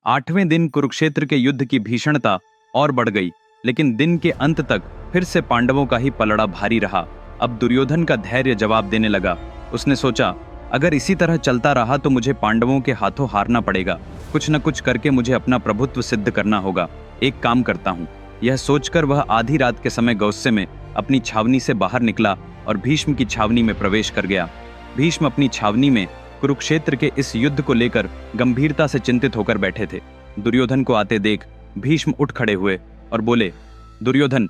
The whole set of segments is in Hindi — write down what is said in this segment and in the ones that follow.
8वें दिन कुरुक्षेत्र के युद्ध की भीषणता और बढ़ गई, लेकिन दिन के अंत तक फिर से पांडवों का ही पलड़ा भारी रहा। अब दुर्योधन का धैर्य जवाब देने लगा। उसने सोचा, अगर इसी तरह चलता रहा तो मुझे पांडवों के हाथों हारना पड़ेगा। कुछ न कुछ करके मुझे अपना प्रभुत्व सिद्ध करना होगा। एक काम करता हूँ। यह सोचकर वह आधी रात के समय गौस्य में अपनी छावनी से बाहर निकला और भीष्म की छावनी में प्रवेश कर गया। भीष्म अपनी छावनी में कुरुक्षेत्र के इस युद्ध को लेकर गंभीरता से चिंतित होकर बैठे थे। दुर्योधन को आते देख भीष्म उठ खड़े हुए और बोले, दुर्योधन,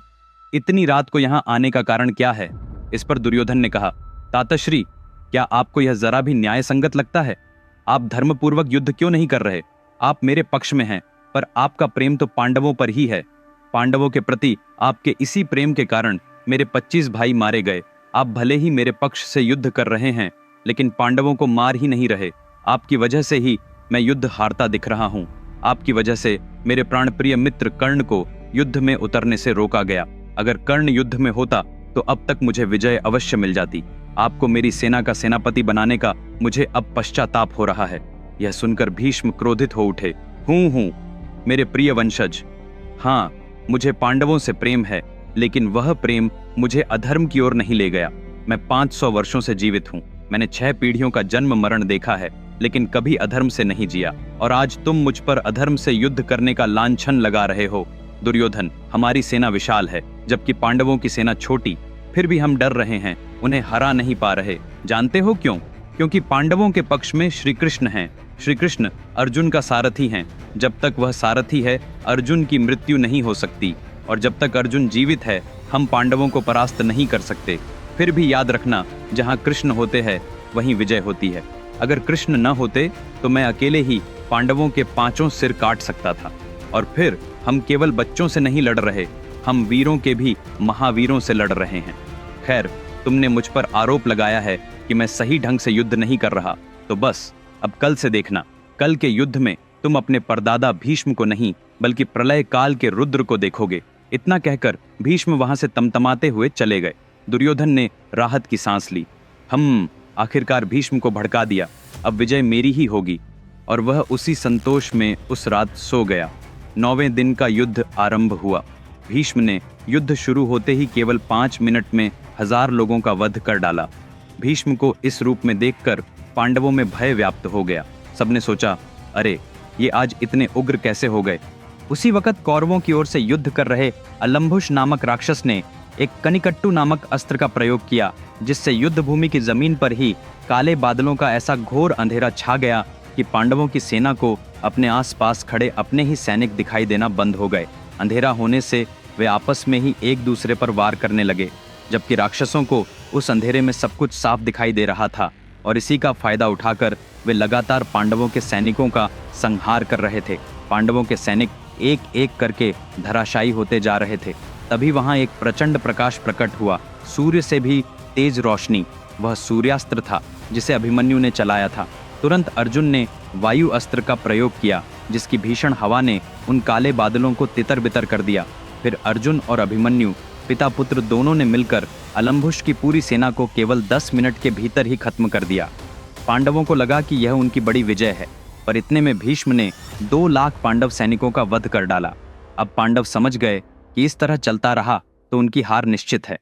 इतनी रात को यहाँ आने का कारण क्या है? इस पर दुर्योधन ने कहा, तातश्री, क्या आपको यह जरा भी न्याय संगत लगता है? आप धर्मपूर्वक युद्ध क्यों नहीं कर रहे? आप मेरे पक्ष में हैं, पर आपका प्रेम तो पांडवों पर ही है। पांडवों के प्रति आपके इसी प्रेम के कारण मेरे 25 भाई मारे गए। आप भले ही मेरे पक्ष से युद्ध कर रहे हैं, लेकिन पांडवों को मार ही नहीं रहे। आपकी वजह से ही मैं युद्ध हारता दिख रहा हूँ। आपकी वजह से मेरे प्राणप्रिय मित्र कर्ण को युद्ध में उतरने से रोका गया। अगर कर्ण युद्ध में होता तो अब तक मुझे विजय अवश्य मिल जाती। आपको मेरी सेना का सेनापति बनाने का मुझे अब पश्चाताप हो रहा है। यह सुनकर भीष्म क्रोधित हो उठे। हूँ मेरे प्रिय वंशज, हाँ, मुझे पांडवों से प्रेम है, लेकिन वह प्रेम मुझे अधर्म की ओर नहीं ले गया। मैं 500 वर्षों से जीवित हूँ। मैंने 6 पीढ़ियों का जन्म मरण देखा है, लेकिन कभी अधर्म से नहीं जिया। और आज तुम मुझ पर अधर्म से युद्ध करने का लांछन लगा रहे हो। दुर्योधन, हमारी सेना विशाल है, जबकि पांडवों की सेना छोटी। फिर भी हम डर रहे हैं, उन्हें हरा नहीं पा रहे। जानते हो क्यों? क्योंकि पांडवों के पक्ष में श्री कृष्ण हैं। श्री कृष्ण अर्जुन का सारथी हैं। जब तक वह सारथी है, अर्जुन की मृत्यु नहीं हो सकती, और जब तक अर्जुन जीवित है, हम पांडवों को परास्त नहीं कर सकते। फिर भी याद रखना, जहां कृष्ण होते हैं वहीं विजय होती है। अगर कृष्ण न होते तो मैं अकेले ही पांडवों के 5 सिर काट सकता था। और फिर हम केवल बच्चों से नहीं लड़ रहे, हम वीरों के भी महावीरों से लड़ रहे हैं। खैर, तुमने मुझ पर आरोप लगाया है कि मैं सही ढंग से युद्ध नहीं कर रहा, तो बस अब कल से देखना। कल के युद्ध में तुम अपने परदादा भीष्म को नहीं, बल्कि प्रलय काल के रुद्र को देखोगे। इतना कहकर भीष्म वहां से तमतमाते हुए चले गए। दुर्योधन ने राहत की सांस ली। आखिरकार भीष्म को भड़का दिया। अब विजय मेरी ही होगी। और वह उसी संतोष में उस रात सो गया। 9वें दिन का युद्ध आरंभ हुआ। भीष्म ने युद्ध शुरू होते ही केवल 5 मिनट में 1000 लोगों का वध कर डाला। भीष्म को इस रूप में देखकर पांडवों में भय व्याप्त हो गया। सबने सोचा, अरे, ये आज इतने उग्र कैसे हो गए? उसी वक्त कौरवों की ओर से युद्ध कर रहे अलम्भुष नामक राक्षस ने एक कनिकट्टू नामक अस्त्र का प्रयोग किया, जिससे युद्ध भूमि की जमीन पर ही काले बादलों का ऐसा घोर अंधेरा छा गया कि पांडवों की सेना को अपने आसपास खड़े अपने ही सैनिक दिखाई देना बंद हो गए। अंधेरा होने से वे आपस में ही एक दूसरे पर वार करने लगे, जबकि राक्षसों को उस अंधेरे में सब कुछ साफ दिखाई दे रहा था। और इसी का फायदा उठाकर वे लगातार पांडवों के सैनिकों का संहार कर रहे थे। पांडवों के सैनिक एक एक करके धराशायी होते जा रहे थे। तभी वहां एक प्रचंड प्रकाश प्रकट हुआ, सूर्य से भी तेज रोशनी। वह सूर्यास्त्र था जिसे अभिमन्यु ने चलाया था। तुरंत अर्जुन ने वायु अस्त्र का प्रयोग किया, जिसकी भीषण हवा ने उन काले बादलों को तितर बितर कर दिया। फिर अर्जुन और अभिमन्यु पिता पुत्र दोनों ने मिलकर अलम्भुष की पूरी सेना को केवल 10 मिनट के भीतर ही खत्म कर दिया। पांडवों को लगा कि यह उनकी बड़ी विजय है, पर इतने में भीष्म ने 2 लाख पांडव सैनिकों का वध कर डाला। अब पांडव समझ गए कि इस तरह चलता रहा तो उनकी हार निश्चित है।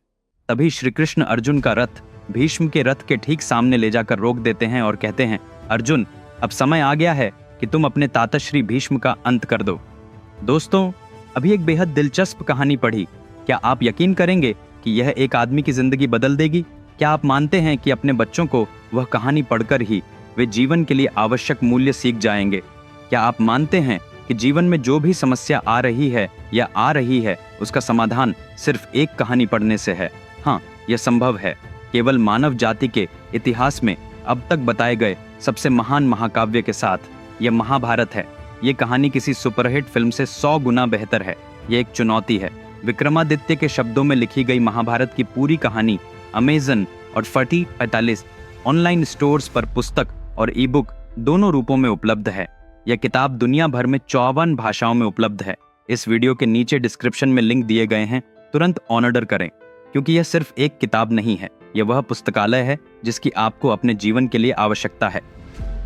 तभी श्री कृष्ण अर्जुन का रथ भीष्म के रथ के ठीक सामने ले जाकर रोक देते हैं और कहते हैं, अर्जुन, अब समय आ गया है कि तुम अपने तातश्री भीष्म का अंत कर दो। दोस्तों, अभी एक बेहद दिलचस्प कहानी पढ़ी। क्या आप यकीन करेंगे कि यह एक आदमी की जिंदगी बदल देगी? क्या आप मानते हैं कि अपने बच्चों को वह कहानी पढ़कर ही वे जीवन के लिए आवश्यक मूल्य सीख जाएंगे? क्या आप मानते हैं कि जीवन में जो भी समस्या आ रही है या आ रही है, उसका समाधान सिर्फ एक कहानी पढ़ने से है? हाँ, यह संभव है। केवल मानव जाति के इतिहास में अब तक बताए गए सबसे महान महाकाव्य के साथ यह महाभारत है। ये कहानी किसी सुपरहिट फिल्म से 100 गुना बेहतर है। यह एक चुनौती है। विक्रमादित्य के शब्दों में लिखी गई महाभारत की पूरी कहानी अमेज़न और फटी 45 ऑनलाइन स्टोर्स पर पुस्तक और ई बुक दोनों रूपों में उपलब्ध है। यह किताब दुनिया भर में 54 भाषाओं में उपलब्ध है। इस वीडियो के नीचे डिस्क्रिप्शन में लिंक दिए गए हैं, तुरंत ऑर्डर करें, क्योंकि यह सिर्फ एक किताब नहीं है, यह वह पुस्तकालय है जिसकी आपको अपने जीवन के लिए आवश्यकता है।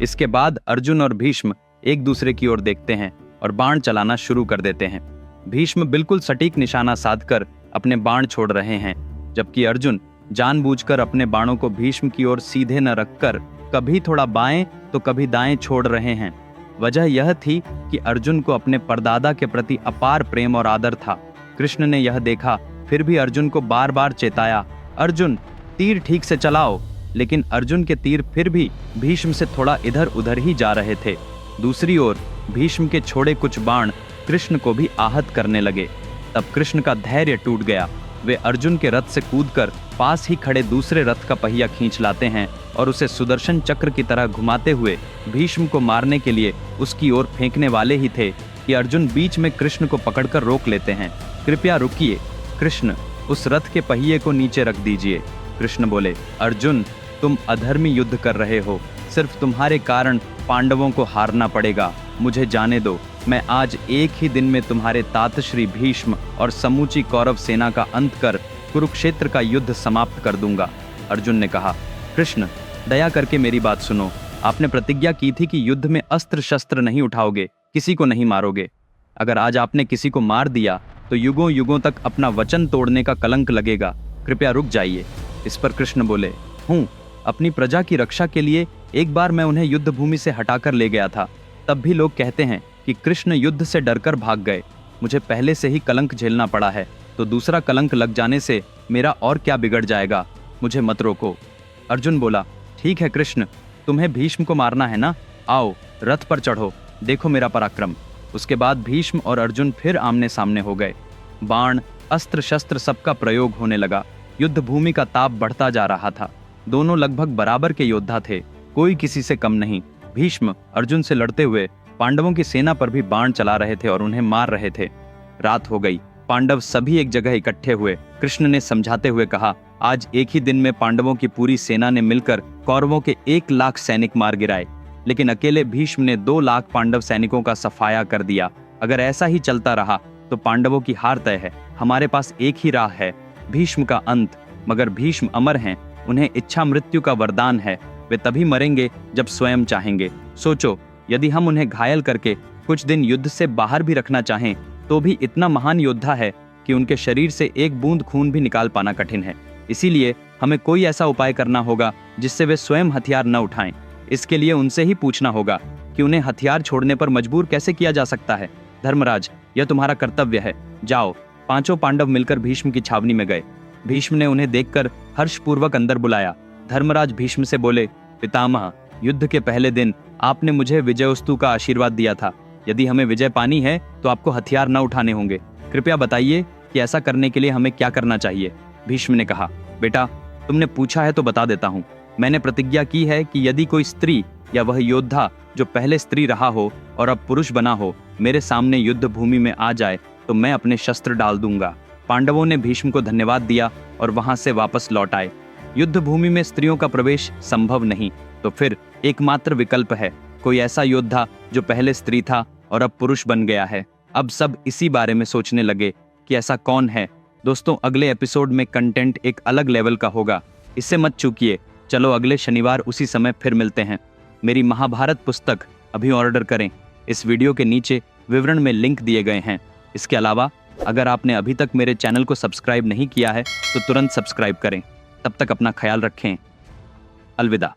इसके बाद अर्जुन और भीष्म एक दूसरे की ओर देखते हैं और बाण चलाना शुरू कर देते हैं। भीष्म बिल्कुल सटीक निशाना साधकर अपने बाण छोड़ रहे हैं, जबकि अर्जुन जानबूझकर अपने बाणों को भीष्म की ओर सीधे न रखकर कभी थोड़ा बाएं तो कभी दाएं छोड़ रहे हैं। वजह यह थी कि अर्जुन को अपने परदादा के प्रति अपार प्रेम और आदर था। कृष्ण ने यह देखा, फिर भी अर्जुन को बार बार चेताया, अर्जुन तीर ठीक से चलाओ। लेकिन अर्जुन के तीर फिर भी भीष्म से थोड़ा इधर उधर ही जा रहे थे। दूसरी ओर भीष्म के छोड़े कुछ बाण कृष्ण को भी आहत करने लगे। तब कृष्ण का धैर्य टूट गया। वे अर्जुन के रथ से कूदकर पास ही खड़े दूसरे रथ का पहिया खींच लाते हैं और उसे सुदर्शन चक्र की तरह घुमाते हुए भीष्म को मारने के लिए उसकी ओर फेंकने वाले ही थे कि अर्जुन बीच में कृष्ण को पकड़कर रोक लेते हैं। कृपया रुकिए कृष्ण, उस रथ के पहिए को नीचे रख दीजिए। कृष्ण बोले, अर्जुन तुम अधर्मी युद्ध कर रहे हो, सिर्फ तुम्हारे कारण पांडवों को हारना पड़ेगा। मुझे जाने दो, मैं आज एक ही दिन में तुम्हारे तात श्री भीष्म और समूची कौरव सेना का अंत कर कुरुक्षेत्र का युद्ध समाप्त कर दूंगा। अर्जुन ने कहा, कृष्ण दया करके मेरी बात सुनो। आपने प्रतिज्ञा की थी कि युद्ध में अस्त्र शस्त्र नहीं उठाओगे, किसी को नहीं मारोगे। अगर आज आपने किसी को मार दिया तो युगों युगों तक अपना वचन तोड़ने का कलंक लगेगा। कृपया रुक जाइए। इस पर कृष्ण बोले, अपनी प्रजा की रक्षा के लिए एक बार मैं उन्हें युद्ध भूमि से हटाकर ले गया था, तब भी लोग कहते हैं कि कृष्ण युद्ध से डरकर भाग गए। मुझे पहले से ही कलंक झेलना पड़ा है, तो दूसरा कलंक लग जाने से मेरा और क्या बिगड़ जाएगा। मुझे मत रोको। अर्जुन बोला, ठीक है कृष्ण, तुम्हें भीष्म को मारना है ना, आओ रथ पर चढ़ो, देखो मेरा पराक्रम। उसके बाद भीष्म और अर्जुन फिर आमने सामने हो गए। बाण अस्त्र शस्त्र सबका प्रयोग होने लगा। युद्ध भूमि का ताप बढ़ता जा रहा था। दोनों लगभग बराबर के योद्धा थे, कोई किसी से कम नहीं। भीष्म अर्जुन से लड़ते हुए पांडवों की सेना पर भी बाण चला रहे थे और उन्हें मार रहे थे। रात हो गई। पांडव सभी एक जगह इकट्ठे हुए। कृष्ण ने समझाते हुए कहा, आज एक ही दिन में पांडवों की पूरी सेना ने मिलकर कौरवों के 1 लाख सैनिक मार गिराए, लेकिन अकेले भीष्म ने 2 लाख पांडव सैनिकों का सफाया कर दिया। अगर ऐसा ही चलता रहा तो पांडवों की हार तय है। हमारे पास एक ही राह है, भीष्म का अंत। मगर भीष्म अमर हैं, उन्हें इच्छा मृत्यु का वरदान है। वे तभी मरेंगे जब स्वयं चाहेंगे। सोचो, यदि हम उन्हें घायल करके कुछ दिन युद्ध से बाहर भी रखना चाहें तो भी इतना महान योद्धा है कि उनके शरीर से एक बूंद खून भी निकाल पाना कठिन है। इसीलिए हमें कोई ऐसा उपाय करना होगा जिससे वे स्वयं हथियार न उठाएं। इसके लिए उनसे ही पूछना होगा कि उन्हें हथियार छोड़ने पर मजबूर कैसे किया जा सकता है। धर्मराज, यह तुम्हारा कर्तव्य है। जाओ। 5 पांडव मिलकर भीष्म की छावनी में गए। भीष्म ने उन्हें देखकर हर्षपूर्वक अंदर बुलाया। धर्मराज भीष्म से बोले, पितामह, युद्ध के पहले दिन आपने मुझे विजयोस्तु का आशीर्वाद दिया था। यदि हमें विजय पानी है तो आपको हथियार न उठाने होंगे। कृपया बताइए कि ऐसा करने के लिए हमें क्या करना चाहिए। भीष्म ने कहा, बेटा, तुमने पूछा है तो बता देता हूँ। मैंने प्रतिज्ञा की है कि यदि कोई स्त्री या वह योद्धा जो पहले स्त्री रहा हो और अब पुरुष बना हो मेरे सामने युद्ध भूमि में आ जाए तो मैं अपने शस्त्र डाल दूंगा। पांडवों ने भीष्म को धन्यवाद दिया और वहां से वापस लौट आए। युद्ध भूमि में स्त्रियों का प्रवेश संभव नहीं, तो फिर एकमात्र विकल्प है कोई ऐसा योद्धा जो पहले स्त्री था और अब पुरुष बन गया है। अब सब इसी बारे में सोचने लगे कि ऐसा कौन है। दोस्तों, अगले एपिसोड में कंटेंट एक अलग लेवल का होगा, इससे मत चूकिए। चलो अगले शनिवार उसी समय फिर मिलते हैं। मेरी महाभारत पुस्तक अभी ऑर्डर करें। इस वीडियो के नीचे विवरण में लिंक दिए गए हैं। इसके अलावा अगर आपने अभी तक मेरे चैनल को सब्सक्राइब नहीं किया है तो तुरंत सब्सक्राइब करें। तब तक अपना ख्याल रखें। अलविदा।